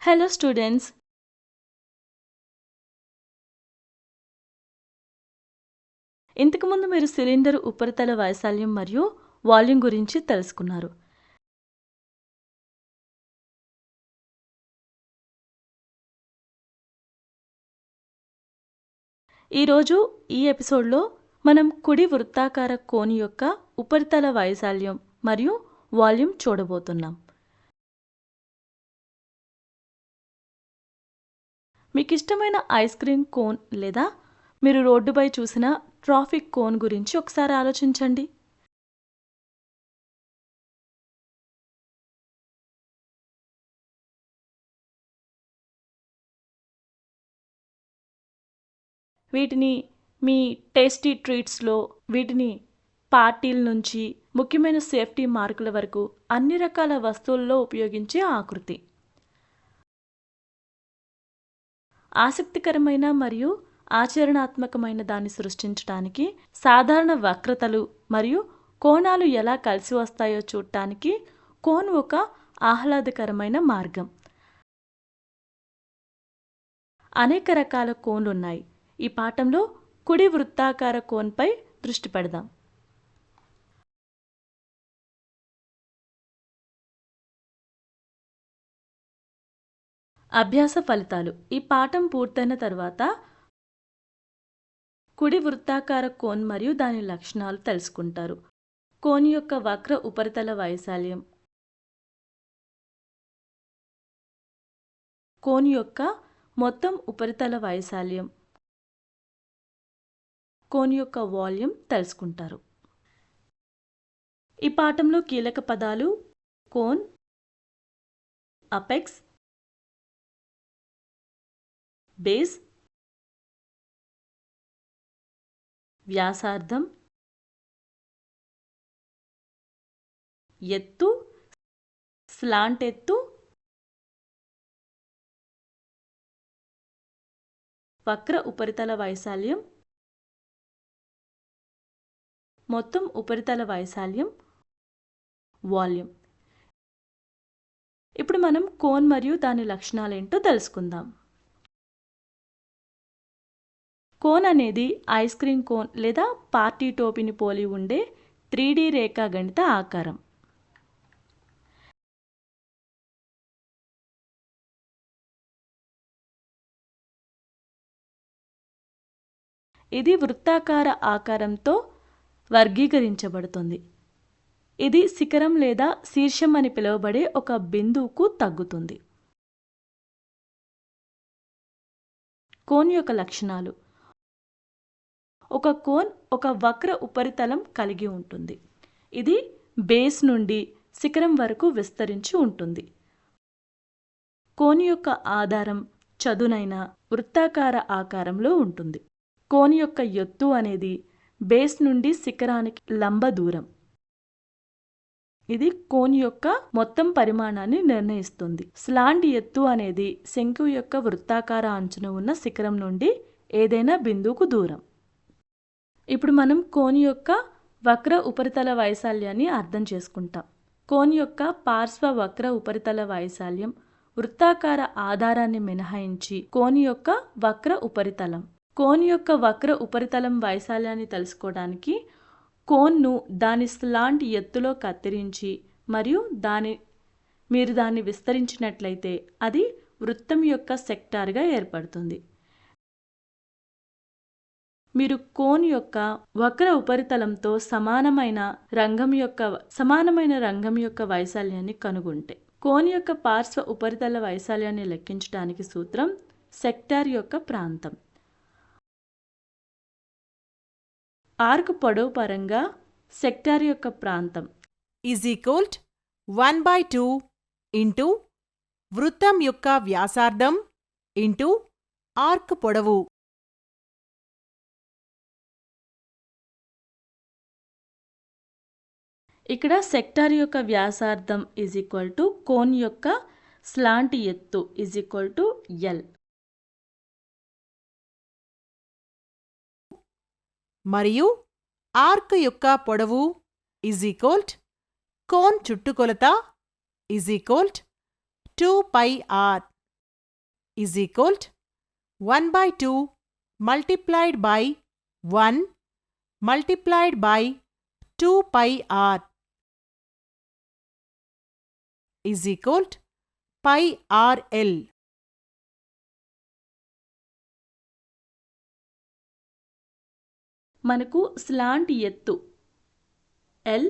Hello students. ఇంతకుముందు మీరు cylinder ఉపరితల వైశాల్యం మరియు వాల్యూమ్ గురించి తెలుసుకున్నారు. ఈరోజు ఈ ఎపిసోడ్లో మనం కుడి వృత్తాకార కోన్ యొక్క ఉపరితల వైశాల్యం మరియు వాల్యూమ్ చూడబోతున్నాం. మీకు ఇష్టమైన ఐస్ క్రీమ్ కోన్ లేదా మీరు రోడ్డుపై చూసిన ట్రాఫిక్ కోన్ గురించి ఒకసారి ఆలోచించండి. వీటిని మీ టేస్టీ ట్రీట్స్లో, వీటిని పార్టీల నుంచి ముఖ్యమైన సేఫ్టీ మార్కుల వరకు అన్ని రకాల వస్తువుల్లో ఉపయోగించే ఆకృతి. ఆసక్తికరమైన మరియు ఆచరణాత్మకమైన దాన్ని సృష్టించడానికి సాధారణ వక్రతలు మరియు కోణాలు ఎలా కలిసి వస్తాయో చూడటానికి కోన్ ఒక ఆహ్లాదకరమైన మార్గం. అనేక రకాల కోన్లు ఉన్నాయి. ఈ పాఠంలో కుడి వృత్తాకార కోన్పై దృష్టి పెడదాం. అభ్యాస ఫలితాలు. ఈ పాఠం పూర్తయిన తర్వాత కుడి వృత్తాకార కోన్ మరియు దాని లక్షణాలు తెలుసుకుంటారు. కోన్ యొక్క వక్ర ఉపరితల వైశాల్యం, కోన్ యొక్క మొత్తం ఉపరితల వైశాల్యం, కోన్ యొక్క వాల్యూమ్ తెలుసుకుంటారు. ఈ పాఠంలో కీలక పదాలు కోన్, అపెక్స్, బేస్, వ్యాసార్థం, ఎత్తు, స్లాంట్ ఎత్తు, వక్ర ఉపరితల వైశాల్యం, మొత్తం ఉపరితల వైశాల్యం, వాల్యూమ్. ఇప్పుడు మనం కోన్ మరియు దాని లక్షణాలేంటో తెలుసుకుందాం. కోన్ అనేది ఐస్ క్రీమ్ కోన్ లేదా పార్టీ టోపీని పోలి ఉండే 3D రేఖాగణిత ఆకారం. ఇది వృత్తాకార ఆకారంతో వర్గీకరించబడుతుంది. ఇది శిఖరం లేదా శీర్షం అని పిలువబడే ఒక బిందువుకు తగ్గుతుంది. కోన్ యొక్క లక్షణాలు. ఒక కోన్ ఒక వక్ర ఉపరితలం కలిగి ఉంటుంది. ఇది బేస్ నుండి శిఖరం వరకు విస్తరించి ఉంటుంది. కోన్ యొక్క ఆధారం చదునైన వృత్తాకార ఆకారంలో ఉంటుంది. కోన్ యొక్క ఎత్తు అనేది బేస్ నుండి శిఖరానికి లంబ దూరం. ఇది కోన్ యొక్క మొత్తం పరిమాణాన్ని నిర్ణయిస్తుంది. స్లాంట్ ఎత్తు అనేది శంకువు యొక్క వృత్తాకార అంచున ఉన్న శిఖరం నుండి ఏదైనా బిందువుకు దూరం. ఇప్పుడు మనం కోన్ యొక్క వక్ర ఉపరితల వైశాల్యాన్ని అర్థం చేసుకుంటాం. కోన్ యొక్క పార్శ్వ వక్ర ఉపరితల వైశాల్యం వృత్తాకార ఆధారాన్ని మినహాయించి కోన్ యొక్క వక్ర ఉపరితలం. కోన్ యొక్క వక్ర ఉపరితలం వైశాల్యాన్ని తెలుసుకోవడానికి కోన్ను దాని స్లాంట్ ఎత్తులో కత్తిరించి మరియు మీరు దాన్ని విస్తరించినట్లయితే అది వృత్తం యొక్క సెక్టార్గా ఏర్పడుతుంది. మీరు కోన్ యొక్క వక్ర ఉపరితలంతో సమానమైన రంగం యొక్క వైశాల్యాన్ని కనుగొంటే కోన్ యొక్క పార్శ్వ ఉపరితల వైశాల్యాన్ని లెక్కించడానికి సూత్రం సెక్టార్ యొక్క ప్రాంతం. ఆర్క్ పొడవు పరంగా సెక్టార్ యొక్క ప్రాంతం = 1/2 ఇంటూ వృత్తం యొక్క వ్యాసార్థం ఇంటూ ఆర్క్ పొడవు. ఇక్కడ సెక్టార్ యొక్క వ్యాసార్థం కోన్ యొక్క స్లాంట్ ఎత్తు L. మరియు ఆర్క్ యొక్క పొడవు కోన్ చుట్టుకొలత 2πr. Is equal 1/2 multiplied by 1 multiplied by 2 pi r is equal to pi r l. మనకు స్లాంట్ ఎత్తు ఎల్,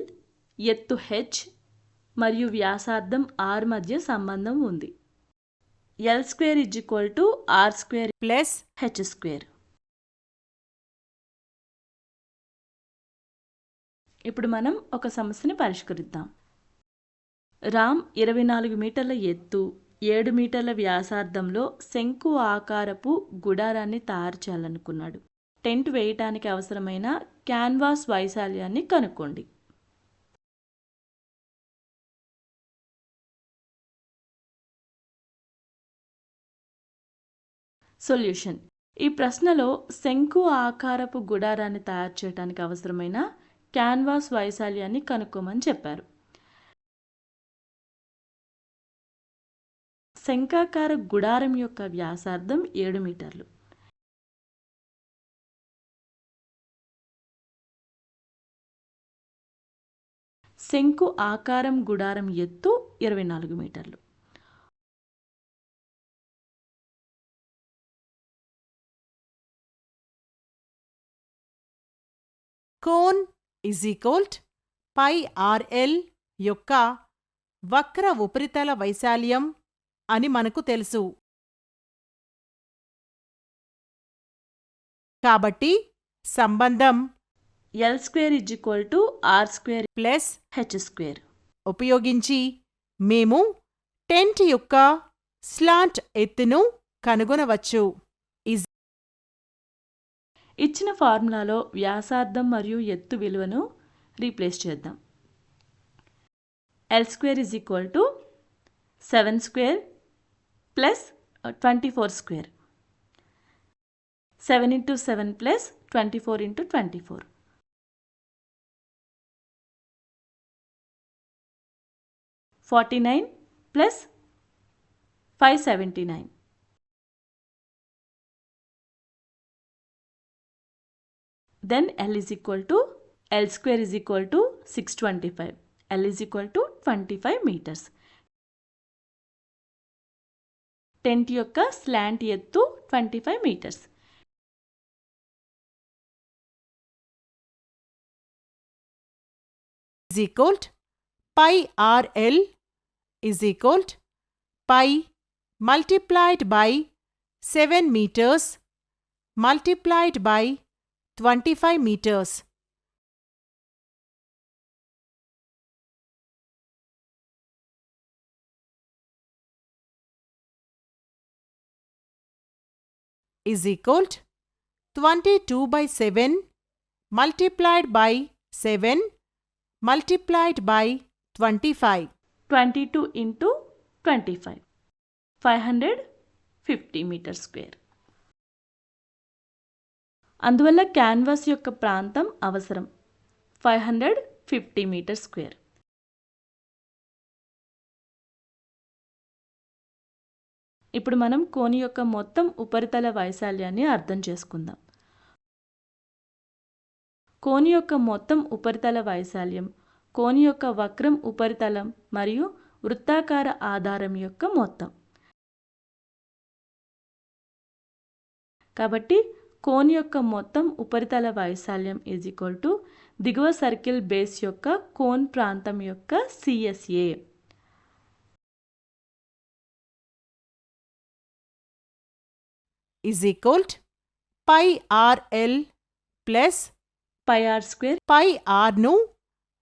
ఎత్తు హెచ్ మరియు వ్యాసార్థం ఆర్ మధ్య సంబంధం ఉంది. L square is equal to R square plus H square. ఇప్పుడు మనం ఒక సమస్యని పరిష్కరిద్దాం. రామ్ 24 మీటర్ల ఎత్తు 7 మీటర్ల వ్యాసార్థంలో శంకు ఆకారపు గుడారాన్ని తయారు చేయాలనుకున్నాడు. టెంట్ వేయటానికి అవసరమైన క్యాన్వాస్ వైశాల్యాన్ని కనుక్కోండి. సొల్యూషన్. ఈ ప్రశ్నలో శంకు ఆకారపు గుడారాన్ని తయారు చేయడానికి అవసరమైన క్యాన్వాస్ వైశాల్యాన్ని కనుక్కోమని చెప్పారు. శంఖాకార గుడారం యొక్క వ్యాసార్థం 7 మీటర్లు. శంకు ఆకారం గుడారం ఎత్తు 24 మీటర్లు. Cone is equal pi R L యొక్క వక్ర ఉపరితల వైశాల్యం అని మనకు తెలుసు. కాబట్టి సంబంధం L square is equal to R square plus H square ఉపయోగించి మేము టెంట్ యొక్క స్లాంట్ ఎత్తును కనుగొనవచ్చు. ఇచ్చిన ఫార్ములాలో వ్యాసార్థం మరియు ఎత్తు విలువను రీప్లేస్ చేద్దాం. L square is equal to 7 square plus 24 square. 7 into 7 plus 24 into 24. 49 plus 579. Then L is equal to L square is equal to 625. L is equal to 25 meters. Tent యొక్క స్లాంట్ ఎత్తు 25 meters. is equal to pi rl is equal to pi multiplied by 7 meters multiplied by 25 meters. is equal to 22 by 7 multiplied by 7 multiplied by 25. 22 into 25. 550 meters square. అందువల్ల canvas యొక్క ప్రాంతం అవసరం 550 metre square. ఇప్పుడు మనం కోణి యొక్క మొత్తం ఉపరితల వైశాల్యాన్ని అర్థం చేసుకుందాం. కోణి యొక్క మొత్తం ఉపరితల వైశాల్యం కోణి యొక్క వక్రం ఉపరితలం మరియు వృత్తాకార ఆధారం యొక్క మొత్తం. కాబట్టి కోన్ యొక్క మొత్తం ఉపరితల వైశాల్యం ఈజ్ ఈక్వల్ టు దిగువ సర్కిల్ బేస్ యొక్క కోన్ ప్రాంతం యొక్క CSA. is equal to pi rl plus pi r square. Pi ఆర్ను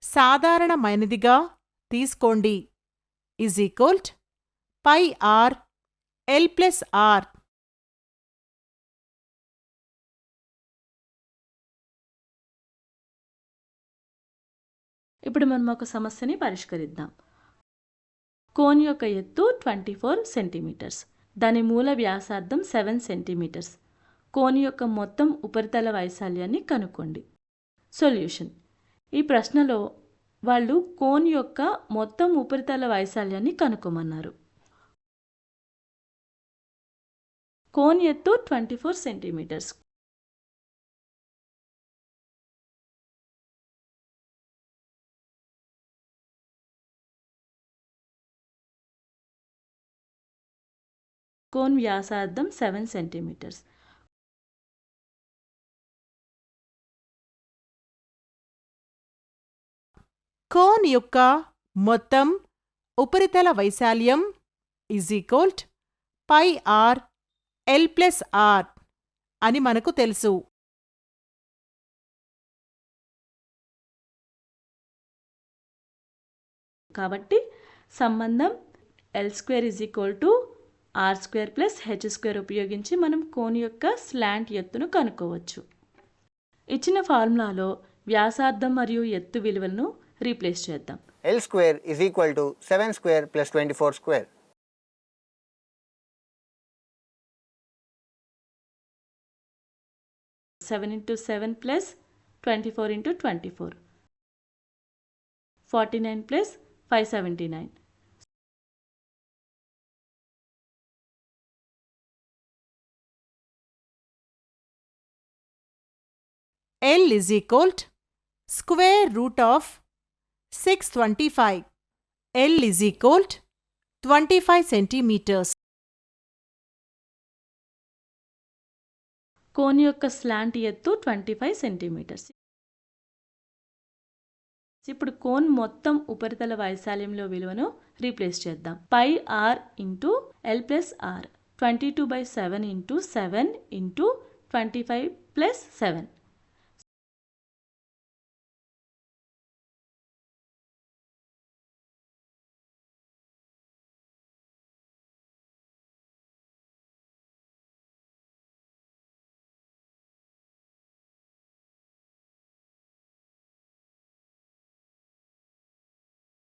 సాధారణమైనదిగా తీసుకోండి. is equal to pi r l plus r. ఇప్పుడు మనం ఒక సమస్యని పరిష్కరిద్దాం. కోన్ యొక్క ఎత్తు 24 సెంటీమీటర్స్. దాని మూల వ్యాసార్థం 7 సెంటీమీటర్స్. కోన్ యొక్క మొత్తం ఉపరితల వైశాల్యాన్ని కనుక్కోండి. సొల్యూషన్. ఈ ప్రశ్నలో వాళ్ళు కోన్ యొక్క మొత్తం ఉపరితల వైశాల్యాన్ని కనుక్కోమన్నారు. కోన్ ఎత్తు 24 సెంటీమీటర్స్. కోన్ వ్యాసార్థం 7 సెంటీమీటర్స్. కోన్ యొక్క మొత్తం ఉపరితల వైశాల్యం పై ఆర్ ఎల్ ప్లస్ ఆర్ అని మనకు తెలుసు. కాబట్టి సంబంధం L² R² ప్లస్ H² ఉపయోగించి మనం కోన్ యొక్క స్లాంట్ ఎత్తును కనుక్కోవచ్చు. ఇచ్చిన ఫార్ములాలో వ్యాసార్థం మరియు ఎత్తు విలువలను రీప్లేస్ చేద్దాం. L² 7² plus 24². Seven into 7 plus 24 into 24 49 plus 579. L square root of 625. L 25 centimeters. Cone యొక్క స్లాంట్ ఎత్తు 25 సెంటీమీటర్స్. ఇప్పుడు కోన్ మొత్తం ఉపరితల వైశాల్యంలో విలువను రీప్లేస్ చేద్దాం. Pi r into l plus r 22/7 into 7 into 25 plus 7.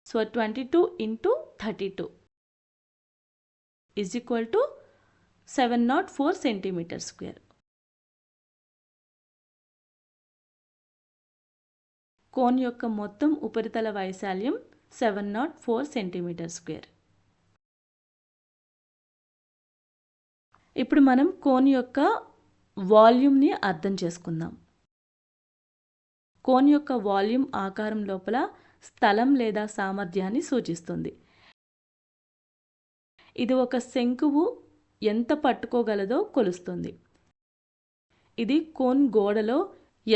So 22 into 32 is equal to 704 centimeters square. Cone యొక్క మొత్తం ఉపరితల వైశాల్యం 704 సెంటీమీటర్ స్క్వేర్. ఇప్పుడు మనం కోన్ యొక్క వాల్యూమ్ని అర్థం చేసుకుందాం. కోన్ యొక్క వాల్యూమ్ ఆకారం లోపల స్థలం లేదా సామర్థ్యాన్ని సూచిస్తుంది. ఇది ఒక శంకువు ఎంత పట్టుకోగలదో కొలుస్తుంది. ఇది కోన్ గోడలో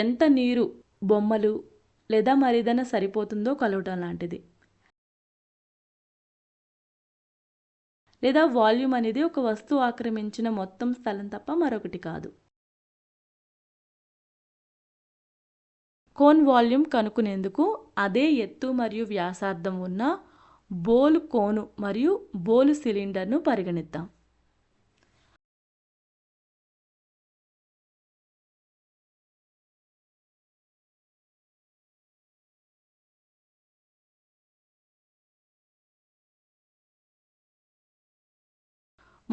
ఎంత నీరు బొమ్మలు లేదా మరేదైనా సరిపోతుందో కొలవటం లాంటిది. లేదా వాల్యూమ్ అనేది ఒక వస్తువు ఆక్రమించిన మొత్తం స్థలం తప్ప మరొకటి కాదు. కోన్ వాల్యూమ్ కనుక్కునేందుకు అదే ఎత్తు మరియు వ్యాసార్థం ఉన్న బోలు కోను మరియు బోలు సిలిండర్ను పరిగణిద్దాం.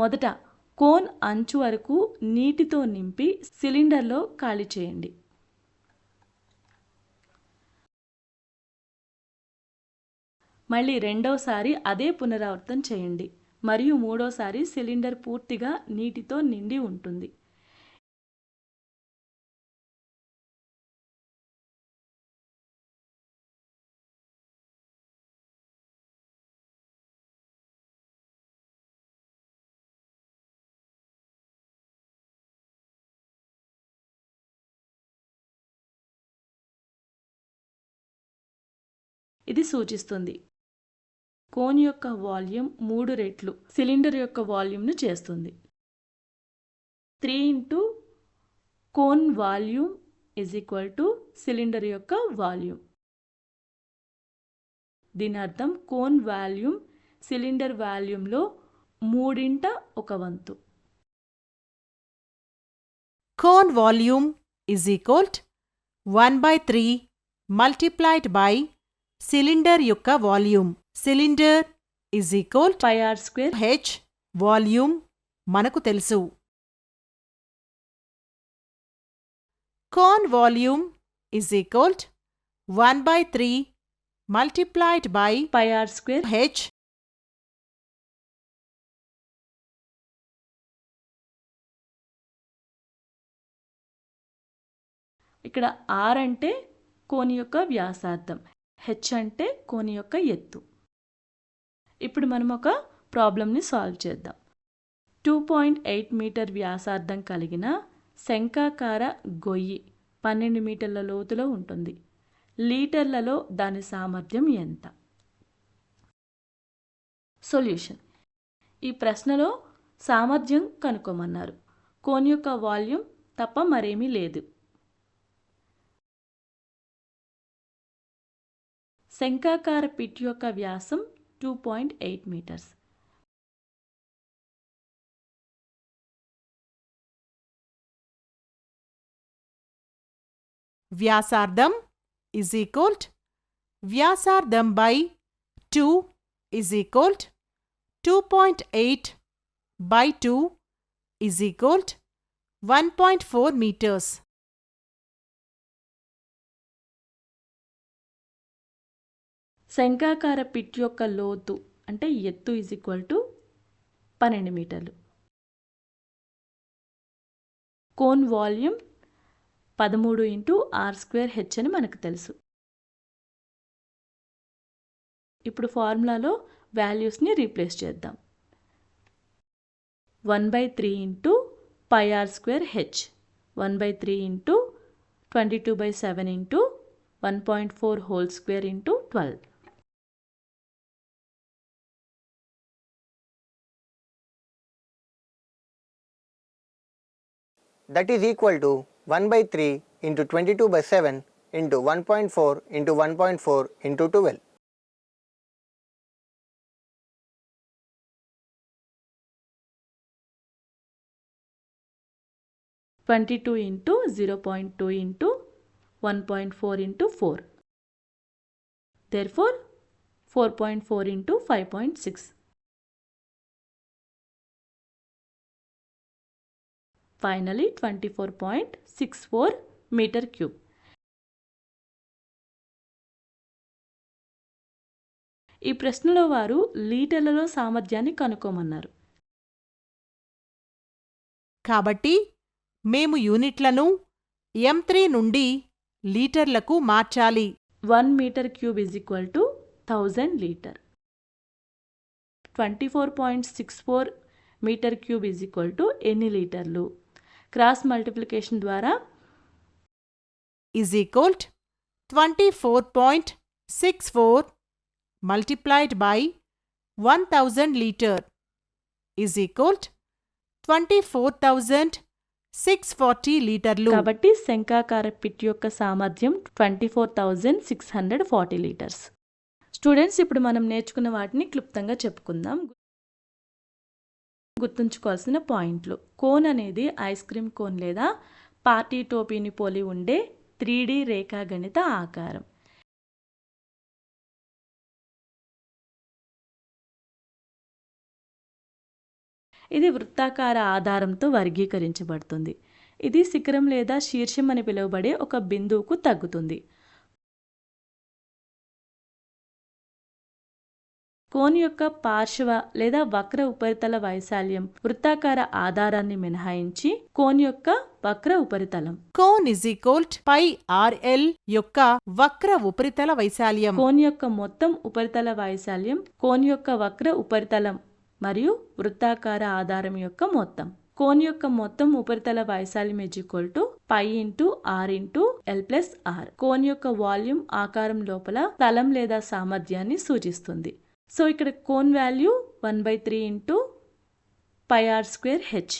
మొదట కోన్ అంచు వరకు నీటితో నింపి సిలిండర్లో ఖాళీ చేయండి. మళ్ళీ రెండోసారి అదే పునరావృతం చేయండి మరియు మూడోసారి సిలిండర్ పూర్తిగా నీటితో నిండి ఉంటుంది. ఇది సూచిస్తుంది కోన్ యొక్క వాల్యూమ్ 3 రెట్లు సిలిండర్ యొక్క వాల్యూమ్ను చేస్తుంది. 3 into cone volume is equal to cylinder యొక్క వాల్యూమ్. దీని అర్థం కోన్ వాల్యూమ్ సిలిండర్ వాల్యూమ్లో 1/3. Cone volume is equal to 1/3 multiplied by cylinder యొక్క volume. Cylinder is equal to πr². h volume మనకు తెలుసు. Cone volume is equal to 1/3 multiplied by πr² h ఇక్కడ are అంటే cone యొక్క వ్యాసార్థం, హెచ్ అంటే cone యొక్క ఎత్తు. ఇప్పుడు మనం ఒక ప్రాబ్లమ్ని సాల్వ్ చేద్దాం. 2.8 మీటర్ వ్యాసార్థం కలిగిన శంఖాకార గొయ్యి 12 మీటర్ల లోతులో ఉంటుంది. లీటర్లలో దాని సామర్థ్యం ఎంత? సొల్యూషన్. ఈ ప్రశ్నలో సామర్థ్యం కనుక్కోమన్నారు. కోన్ యొక్క వాల్యూమ్ తప్ప మరేమీ లేదు. శంఖాకార పిట్ యొక్క వ్యాసం 2.8 మీటర్స్. వ్యాసార్థం is equal to వ్యాసార్థం by 2 is equal to 2.8 by 2 is equal to 1.4 meters. శంఖాకార pit యొక్క లోతు అంటే ఎత్తు ఈజ్ ఈక్వల్ టు 12 మీటర్లు. కోన్ వాల్యూమ్ 13 ఇంటూ r²h అని మనకు తెలుసు. ఇప్పుడు ఫార్ములాలో వాల్యూస్ని రీప్లేస్ చేద్దాం. 1/3 into πr²h, 1/3 into 22/7 into 1.4 whole square into 12. That is equal to 1/3 into 22/7 into 1.4 into 1.4 into 12. (22 into 0.2 into 1.4 into 4). Therefore, 4.4 into 5.6. Finally, 24.64 meter cube. ఈ ప్రశ్నలో వారు లీటర్లలో సామర్థ్యాన్ని కనుక్కోమన్నారు. కాబట్టి మేము యూనిట్లను m3 నుండి లీటర్లకు మార్చాలి. 1 meter cube is equal to 1000 liter. 24.64 meter cube is equal to ఎన్ని లీటర్లు? క్రాస్ మల్టిప్లికేషన్ ద్వారా is equal to 24.64 multiplied by 1000 liter is equal to 24,640 లీటర్లు. కాబట్టి శంఖాకార పిట్ యొక్క సామర్థ్యం 24,640 లీటర్స్. స్టూడెంట్స్, ఇప్పుడు మనం నేర్చుకున్న వాటిని క్లుప్తంగా చెప్పుకుందాం. గుర్తుంచుకోవాల్సిన పాయింట్లు: కోన్ అనేది ఐస్ క్రీమ్ కోన్ లేదా పార్టీ టోపీని పోలి ఉండే 3D రేఖాగణిత ఆకారం. ఇది వృత్తాకార ఆధారంతో వర్గీకరించబడుతుంది. ఇది శిఖరం లేదా శీర్షం అని పిలువబడే ఒక బిందువుకు తగ్గుతుంది. కోన్ యొక్క పార్శ్వ లేదా వక్ర ఉపరితల వైశాల్యం వృత్తాకార ఆధారాన్ని మినహాయించి కోన్ యొక్క వక్ర ఉపరితలం. Cone is equal to πrl యొక్క వక్ర ఉపరితల వైశాల్యం. కోన్ యొక్క మొత్తం ఉపరితల వైశాల్యం కోన్ యొక్క వక్ర ఉపరితలం మరియు వృత్తాకార ఆధారం యొక్క మొత్తం. కోన్ యొక్క మొత్తం ఉపరితల వైశాల్యం = π into r into l+r. Cone యొక్క వాల్యూమ్ ఆకారం లోపల స్థలం లేదా సామర్థ్యాన్ని సూచిస్తుంది. సో ఇక్కడ కోన్ వాల్యూ 1/3 ఇంటూ πr²h.